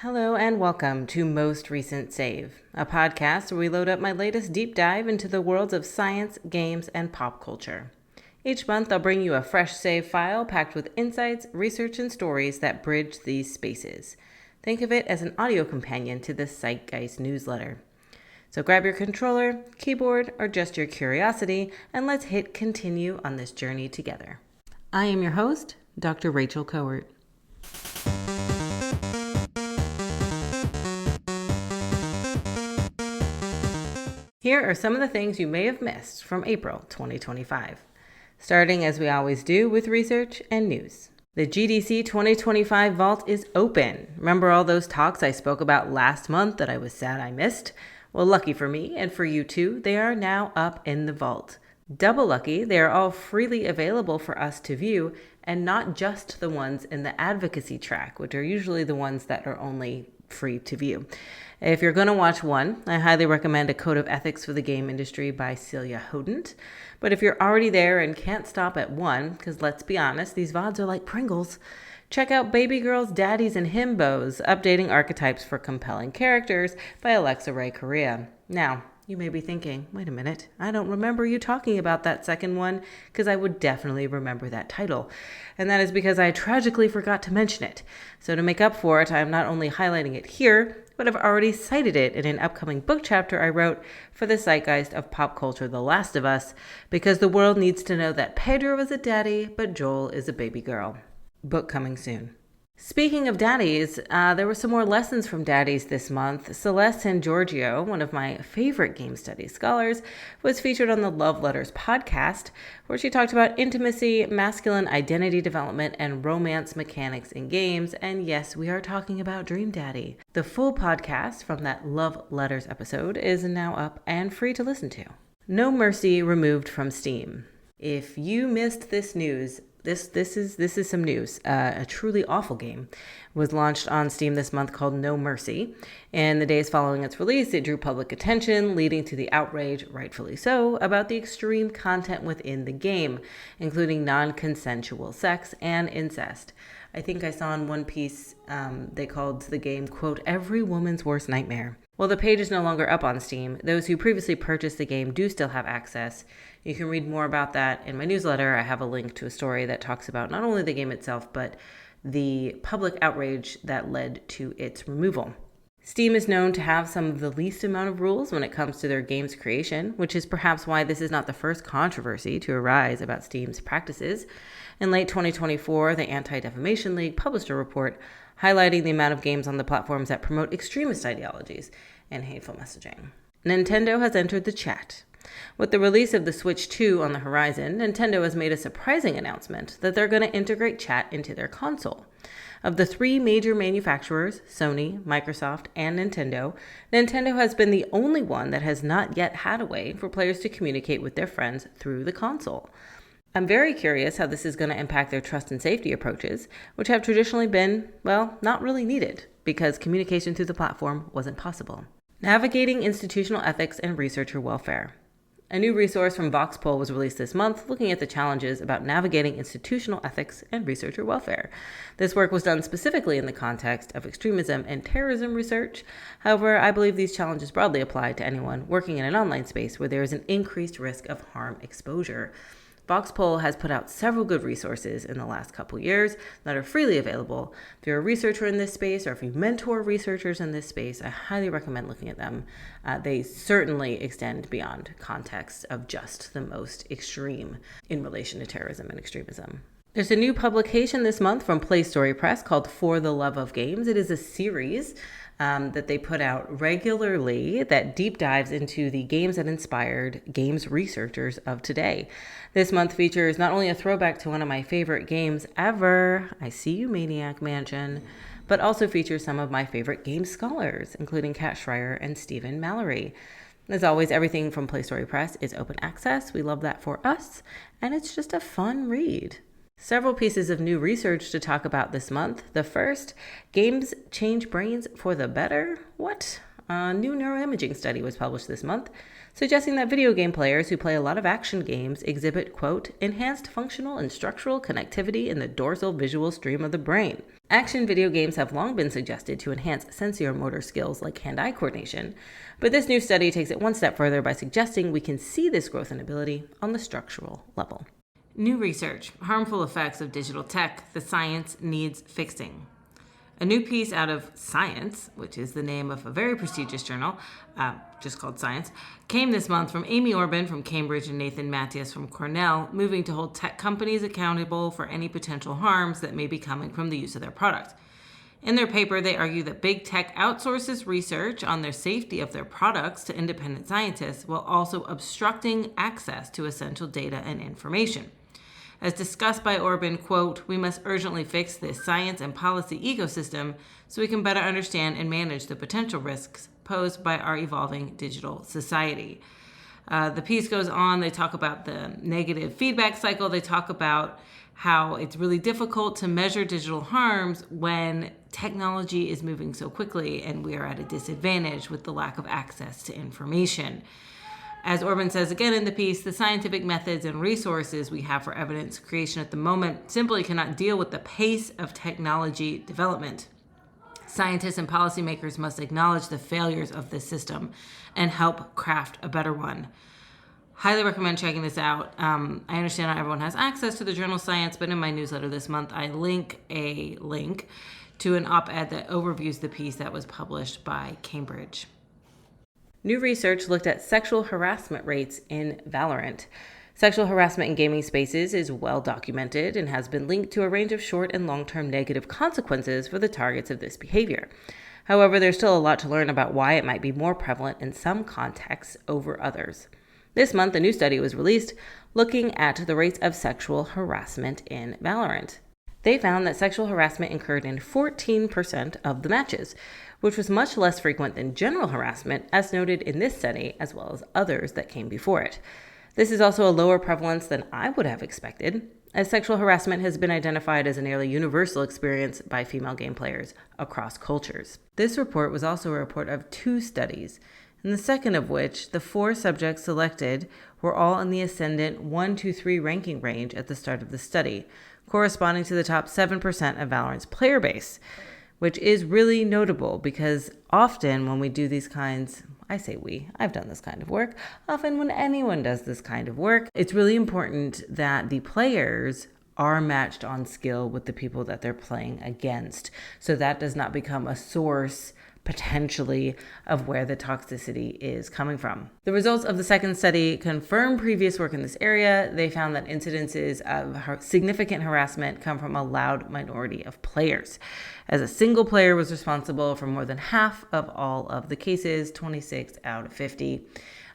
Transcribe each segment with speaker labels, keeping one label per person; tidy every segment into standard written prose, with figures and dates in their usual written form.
Speaker 1: Hello and welcome to Most Recent Save, a podcast where we load up my latest deep dive into the worlds of science, games, and pop culture. Each month I'll bring you a fresh save file packed with insights, research, and stories that bridge these spaces. Think of it as an audio companion to the Zeitgeist newsletter. So grab your controller, keyboard, or just your curiosity, and let's hit continue on this journey together. I am your host, Dr. Rachel Cowart. Here are some of the things you may have missed from April 2025. Starting as we always do with research and news. The GDC 2025 vault is open. Remember all those talks I spoke about last month that I was sad I missed? Well, lucky for me and for you too, they are now up in the vault. Double lucky, they are all freely available for us to view, and not just the ones in the advocacy track, which are usually the ones that are only free to view. If you're going to watch one, I highly recommend A Code of Ethics for the Game Industry by Celia Hodent. But if you're already there and can't stop at one, because let's be honest, these VODs are like Pringles, check out Baby Girls, Daddies, and Himbos, Updating Archetypes for Compelling Characters by Alexa Ray Correa. Now, you may be thinking, wait a minute, I don't remember you talking about that second one, because I would definitely remember that title. And that is because I tragically forgot to mention it. So to make up for it, I am not only highlighting it here, but I've already cited it in an upcoming book chapter I wrote for the Zeitgeist of Pop Culture, The Last of Us, because the world needs to know that Pedro is a daddy, but Joel is a baby girl. Book coming soon. Speaking of daddies, there were some more lessons from daddies this month. Celeste San Giorgio, one of my favorite game studies scholars, was featured on the Love Letters podcast, where she talked about intimacy, masculine identity development, and romance mechanics in games. And yes, we are talking about Dream Daddy. The full podcast from that Love Letters episode is now up and free to listen to. No Mercy removed from Steam. If you missed this news, This is some news. A truly awful game was launched on Steam this month called No Mercy. In the days following its release, it drew public attention, leading to the outrage, rightfully so, about the extreme content within the game, including non-consensual sex and incest. I think I saw in one piece they called the game, quote, every woman's worst nightmare. While the page is no longer up on Steam, those who previously purchased the game do still have access. You can read more about that in my newsletter. I have a link to a story that talks about not only the game itself, but the public outrage that led to its removal. Steam is known to have some of the least amount of rules when it comes to their games creation, which is perhaps why this is not the first controversy to arise about Steam's practices. In late 2024, the Anti-Defamation League published a report highlighting the amount of games on the platforms that promote extremist ideologies and hateful messaging. Nintendo has entered the chat. With the release of the Switch 2 on the horizon, Nintendo has made a surprising announcement that they're going to integrate chat into their console. Of the three major manufacturers, Sony, Microsoft, and Nintendo, Nintendo has been the only one that has not yet had a way for players to communicate with their friends through the console. I'm very curious how this is going to impact their trust and safety approaches, which have traditionally been, well, not really needed, because communication through the platform wasn't possible. Navigating institutional ethics and researcher welfare. A new resource from Voxpol was released this month looking at the challenges about navigating institutional ethics and researcher welfare. This work was done specifically in the context of extremism and terrorism research. However, I believe these challenges broadly apply to anyone working in an online space where there is an increased risk of harm exposure. Voxpol has put out several good resources in the last couple years that are freely available. If you're a researcher in this space or if you mentor researchers in this space, I highly recommend looking at them. They certainly extend beyond context of just the most extreme in relation to terrorism and extremism. There's a new publication this month from Play Story Press called For the Love of Games. It is a series that they put out regularly that deep dives into the games that inspired games researchers of today. This month features not only a throwback to one of my favorite games ever, I See You Maniac Mansion, but also features some of my favorite game scholars, including Kat Schreier and Stephen Mallory. As always, everything from Play Story Press is open access. We love that for us, and it's just a fun read. Several pieces of new research to talk about this month. The first, games change brains for the better? What? A new neuroimaging study was published this month, suggesting that video game players who play a lot of action games exhibit, quote, enhanced functional and structural connectivity in the dorsal visual stream of the brain. Action video games have long been suggested to enhance sensory-motor skills like hand-eye coordination, but this new study takes it one step further by suggesting we can see this growth in ability on the structural level. New research, harmful effects of digital tech, the science needs fixing. A new piece out of Science, which is the name of a very prestigious journal, just called Science, came this month from Amy Orban from Cambridge and Nathan Matthias from Cornell, moving to hold tech companies accountable for any potential harms that may be coming from the use of their product. In their paper, they argue that big tech outsources research on their safety of their products to independent scientists while also obstructing access to essential data and information. As discussed by Orban, quote, we must urgently fix this science and policy ecosystem so we can better understand and manage the potential risks posed by our evolving digital society. The piece goes on. They talk about the negative feedback cycle. They talk about how it's really difficult to measure digital harms when technology is moving so quickly and we are at a disadvantage with the lack of access to information. As Orban says again in the piece, the scientific methods and resources we have for evidence creation at the moment simply cannot deal with the pace of technology development. Scientists and policymakers must acknowledge the failures of this system and help craft a better one. Highly recommend checking this out. I understand not everyone has access to the journal Science, but in my newsletter this month, I link a link to an op-ed that overviews the piece that was published by Cambridge. New research looked at sexual harassment rates in Valorant. Sexual harassment in gaming spaces is well documented and has been linked to a range of short and long-term negative consequences for the targets of this behavior. However, there's still a lot to learn about why it might be more prevalent in some contexts over others. This month, a new study was released looking at the rates of sexual harassment in Valorant. They found that sexual harassment occurred in 14% of the matches, which was much less frequent than general harassment, as noted in this study, as well as others that came before it. This is also a lower prevalence than I would have expected, as sexual harassment has been identified as a nearly universal experience by female game players across cultures. This report was also a report of 2 studies, in the second of which the 4 subjects selected were all in the ascendant 1, 2, 3 ranking range at the start of the study, corresponding to the top 7% of Valorant's player base, which is really notable because often when we do these kinds, I've done this kind of work, often when anyone does this kind of work, it's really important that the players are matched on skill with the people that they're playing against, so that does not become a source potentially of where the toxicity is coming from. The results of the second study confirm previous work in this area. They found that incidences of significant harassment come from a loud minority of players, as a single player was responsible for more than half of all of the cases, 26 out of 50.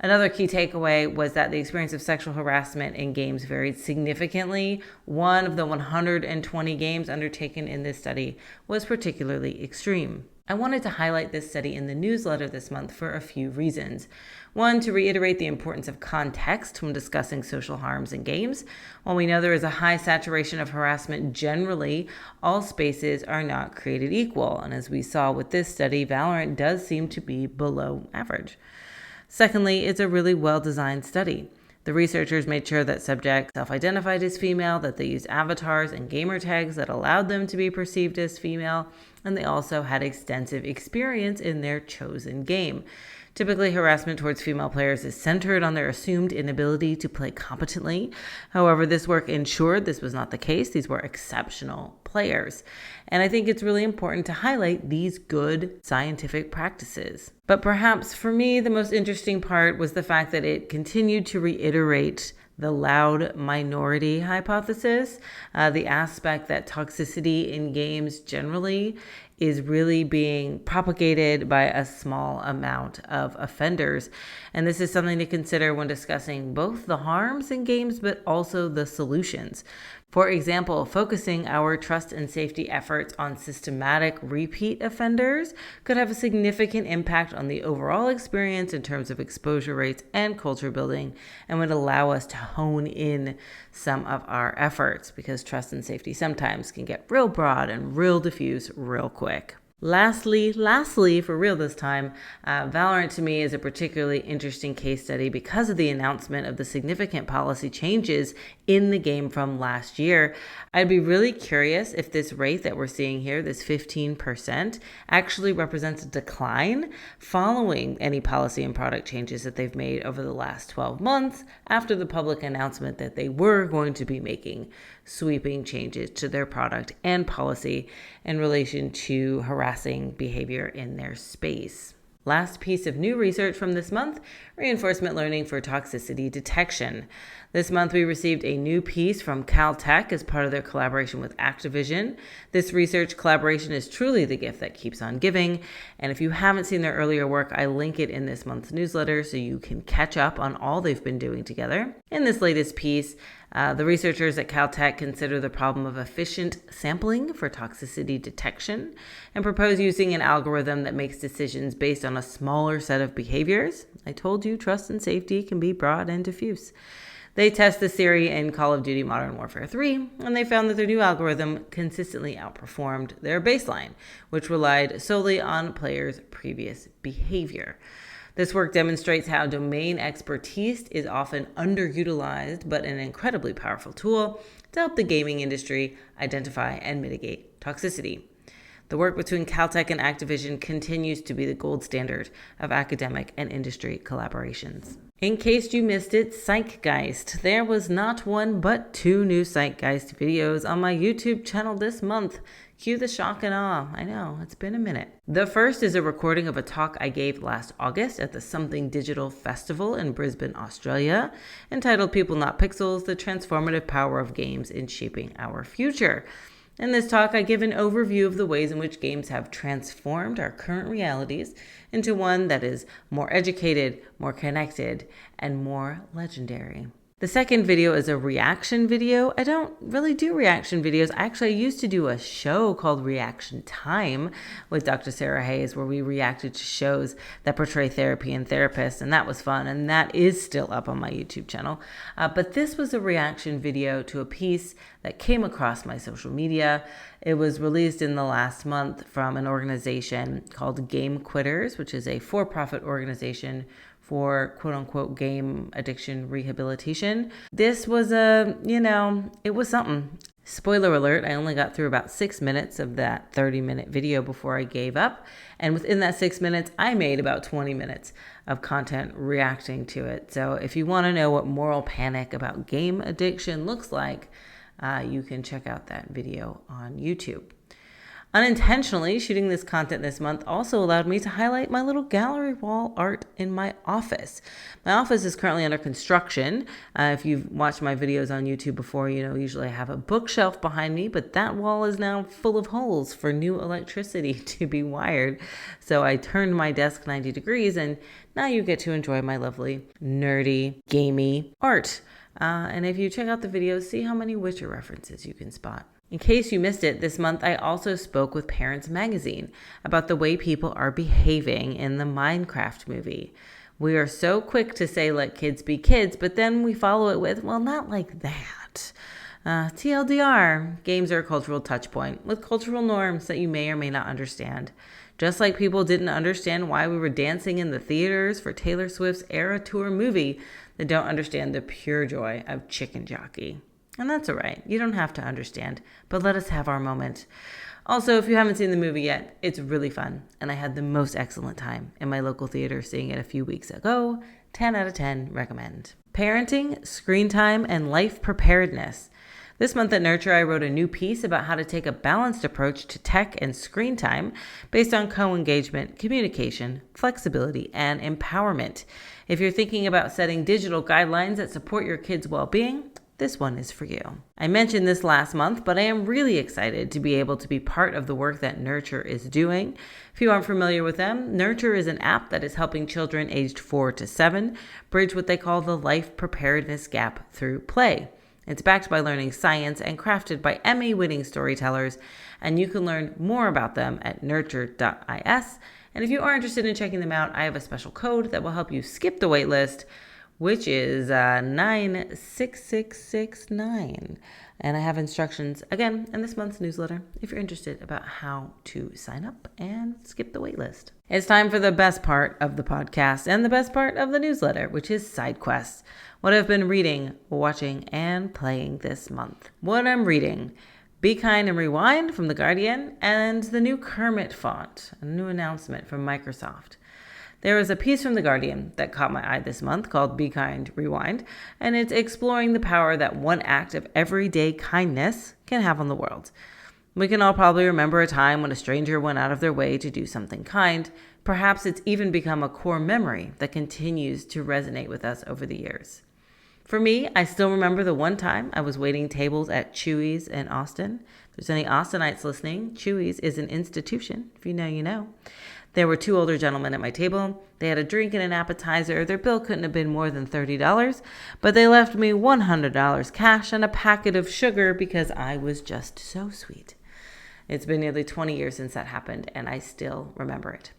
Speaker 1: Another key takeaway was that the experience of sexual harassment in games varied significantly. One of the 120 games undertaken in this study was particularly extreme. I wanted to highlight this study in the newsletter this month for a few reasons. One, to reiterate the importance of context when discussing social harms in games. While we know there is a high saturation of harassment generally, all spaces are not created equal. And as we saw with this study, Valorant does seem to be below average. Secondly, it's a really well-designed study. The researchers made sure that subjects self-identified as female, that they used avatars and gamer tags that allowed them to be perceived as female, and they also had extensive experience in their chosen game. Typically, harassment towards female players is centered on their assumed inability to play competently. However, this work ensured this was not the case. These were exceptional players. And I think it's really important to highlight these good scientific practices. But perhaps for me, the most interesting part was the fact that it continued to reiterate the loud minority hypothesis, the aspect that toxicity in games generally is really being propagated by a small amount of offenders. And this is something to consider when discussing both the harms in games, but also the solutions. For example, focusing our trust and safety efforts on systematic repeat offenders could have a significant impact on the overall experience in terms of exposure rates and culture building, and would allow us to hone in some of our efforts, because trust and safety sometimes can get real broad and real diffuse real quick. Lastly, for real this time, Valorant to me is a particularly interesting case study because of the announcement of the significant policy changes in the game from last year. I'd be really curious if this rate that we're seeing here, this 15%, actually represents a decline following any policy and product changes that they've made over the last 12 months after the public announcement that they were going to be making sweeping changes to their product and policy in relation to harassing behavior in their space. Last piece of new research from this month, reinforcement learning for toxicity detection. This month we received a new piece from Caltech as part of their collaboration with Activision. This research collaboration is truly the gift that keeps on giving, and if you haven't seen their earlier work, I link it in this month's newsletter so you can catch up on all they've been doing together. In this latest piece, the researchers at Caltech consider the problem of efficient sampling for toxicity detection and propose using an algorithm that makes decisions based on a smaller set of behaviors. I told you trust and safety can be broad and diffuse. They test the theory in Call of Duty Modern Warfare 3, and they found that their new algorithm consistently outperformed their baseline, which relied solely on players' previous behavior. This work demonstrates how domain expertise is often underutilized, but an incredibly powerful tool to help the gaming industry identify and mitigate toxicity. The work between Caltech and Activision continues to be the gold standard of academic and industry collaborations. In case you missed it, Zeitgeist. There was not one but two new Zeitgeist videos on my YouTube channel this month. Cue the shock and awe. I know, it's been a minute. The first is a recording of a talk I gave last August at the Something Digital Festival in Brisbane, Australia, entitled People Not Pixels, The Transformative Power of Games in Shaping Our Future. In this talk, I give an overview of the ways in which games have transformed our current realities into one that is more educated, more connected, and more legendary. The second video is a reaction video. I don't really do reaction videos. Actually, I used to do a show called Reaction Time with Dr. Sarah Hayes, where we reacted to shows that portray therapy and therapists, and that was fun, and that is still up on my YouTube channel. But this was a reaction video to a piece that came across my social media. It was released in the last month from an organization called Game Quitters, which is a for-profit organization for quote-unquote game addiction rehabilitation. This was it was something. Spoiler alert, I only got through about 6 minutes of that 30-minute video before I gave up. And within that 6 minutes, I made about 20 minutes of content reacting to it. So if you want to know what moral panic about game addiction looks like, you can check out that video on YouTube. Unintentionally, shooting this content this month also allowed me to highlight my little gallery wall art in my office. My office is currently under construction. If you've watched my videos on YouTube before, you know usually I have a bookshelf behind me, but that wall is now full of holes for new electricity to be wired. So I turned my desk 90 degrees, and now you get to enjoy my lovely, nerdy, gamey art. And if you check out the videos, see how many Witcher references you can spot. In case you missed it, this month I also spoke with Parents Magazine about the way people are behaving in the Minecraft movie. We are so quick to say let kids be kids, but then we follow it with, well, not like that. TLDR, games are a cultural touch point with cultural norms that you may or may not understand. Just like people didn't understand why we were dancing in the theaters for Taylor Swift's Era Tour movie, they don't understand the pure joy of Chicken Jockey. And that's all right. You don't have to understand, but let us have our moment. Also, if you haven't seen the movie yet, it's really fun, and I had the most excellent time in my local theater seeing it a few weeks ago. 10 out of 10 recommend. Parenting, screen time, and life preparedness. This month at Nurture, I wrote a new piece about how to take a balanced approach to tech and screen time based on co-engagement, communication, flexibility, and empowerment. If you're thinking about setting digital guidelines that support your kids' well-being, this one is for you. I mentioned this last month, but I am really excited to be able to be part of the work that Nurture is doing. If you aren't familiar with them, Nurture is an app that is helping children aged 4 to 7 bridge what they call the life preparedness gap through play. It's backed by learning science and crafted by Emmy-winning storytellers, and you can learn more about them at nurture.is. And if you are interested in checking them out, I have a special code that will help you skip the wait list which is 96669. And I have instructions, again, in this month's newsletter if you're interested about how to sign up and skip the wait list. It's time for the best part of the podcast and the best part of the newsletter, which is side quests. What I've been reading, watching, and playing this month. What I'm reading: Be Kind and Rewind from The Guardian, and the new Kermit font, a new announcement from Microsoft. There was a piece from The Guardian that caught my eye this month called Be Kind, Rewind, and it's exploring the power that one act of everyday kindness can have on the world. We can all probably remember a time when a stranger went out of their way to do something kind. Perhaps it's even become a core memory that continues to resonate with us over the years. For me, I still remember the one time I was waiting tables at Chewy's in Austin. If there's any Austinites listening, Chewy's is an institution. If you know, you know. There were two older gentlemen at my table. They had a drink and an appetizer. Their bill couldn't have been more than $30, but they left me $100 cash and a packet of sugar because I was just so sweet. It's been nearly 20 years since that happened, and I still remember it.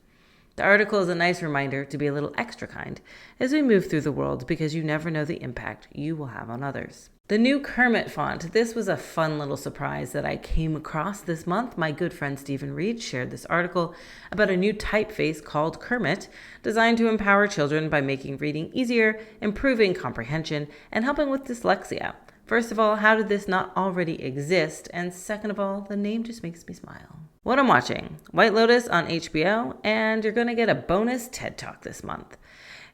Speaker 1: The article is a nice reminder to be a little extra kind as we move through the world, because you never know the impact you will have on others. The new Kermit font. This was a fun little surprise that I came across this month. My good friend Stephen Reed shared this article about a new typeface called Kermit, designed to empower children by making reading easier, improving comprehension, and helping with dyslexia. First of all, how did this not already exist? And second of all, the name just makes me smile. What I'm watching: White Lotus on HBO, and you're going to get a bonus TED Talk this month.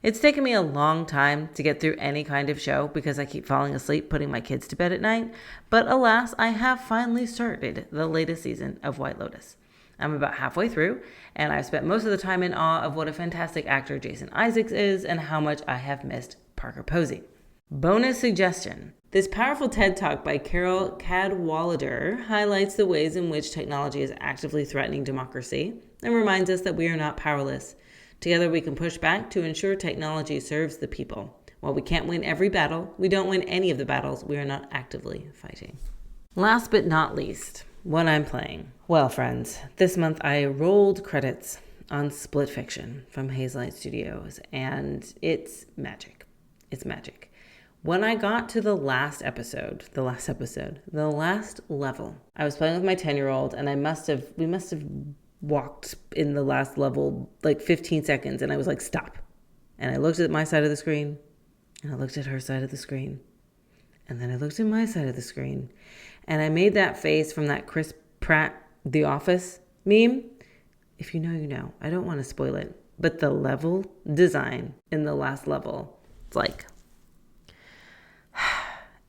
Speaker 1: It's taken me a long time to get through any kind of show because I keep falling asleep putting my kids to bed at night, but alas, I have finally started the latest season of White Lotus. I'm about halfway through, and I've spent most of the time in awe of what a fantastic actor Jason Isaacs is and how much I have missed Parker Posey. Bonus suggestion: this powerful TED Talk by Carol Cadwalader highlights the ways in which technology is actively threatening democracy and reminds us that we are not powerless. Together we can push back to ensure technology serves the people. While we can't win every battle, we don't win any of the battles we are not actively fighting. Last but not least, what I'm playing. Well, friends, this month I rolled credits on Split Fiction from Hazelight Studios, and it's magic. It's magic. When I got to the last level, I was playing with my 10-year-old, and we must have walked in the last level like 15 seconds, and I was like, stop. And I looked at my side of the screen, and I looked at her side of the screen, and then I looked at my side of the screen, and I made that face from that Chris Pratt The Office meme. If you know, you know. I don't want to spoil it, but the level design in the last level, it's like...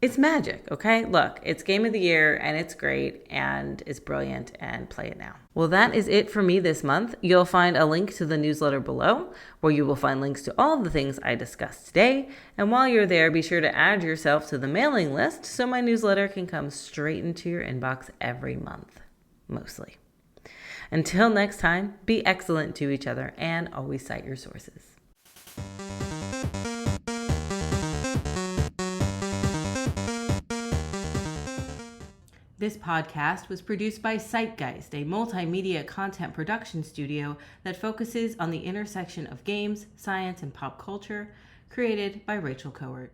Speaker 1: it's magic, okay? Look, it's Game of the Year, and it's great, and it's brilliant, and play it now. Well, that is it for me this month. You'll find a link to the newsletter below, where you will find links to all of the things I discussed today. And while you're there, be sure to add yourself to the mailing list so my newsletter can come straight into your inbox every month, mostly. Until next time, be excellent to each other, and always cite your sources. This podcast was produced by Zeitgeist, a multimedia content production studio that focuses on the intersection of games, science, and pop culture, created by Rachel Cowart.